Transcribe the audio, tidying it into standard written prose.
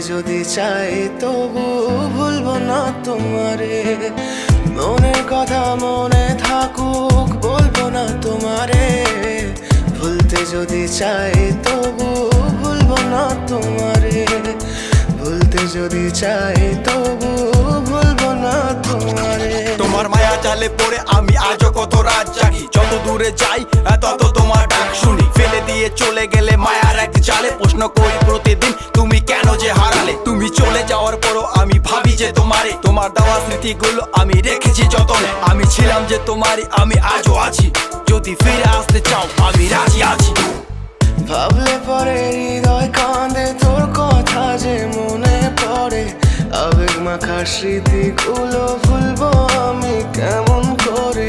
যদি চাই তবু ভুলবো না তোমারে। মনের কথা মনে থাকুক বলবো না তোমারে। ভুলতে যদি চাই তবু ভুলবো না তোমারে। ভুলতে যদি চাই তবু ভুলবো না তোমারে। তোমার মায়া জালে পড়ে আমি আজও কত রাত জাগি। যত দূরে যাই তত তোমার ডাক শুনি। ফেলে দিয়ে চলে গেলে মায়ার এক জালে প্রশ্ন করি প্রতিদিন তুমি কেন যে হারালে। তুমি চলে যাওয়ার পরও আমি ভাবি যে তোমারে। তোমার দেওয়া স্মৃতিগুলো আমি রেখেছি যতনে। আমি ছিলাম যে তোমারই, আমি আজও আছি। যদি ফিরে আসতে চাও আমি রাজি আছি। ভাবলে পরে হৃদয় কাঁদে, তোর কথা যে মনে পড়ে। আবেগ মাখা স্মৃতিগুলো ভুলবো আমি কেমন করে।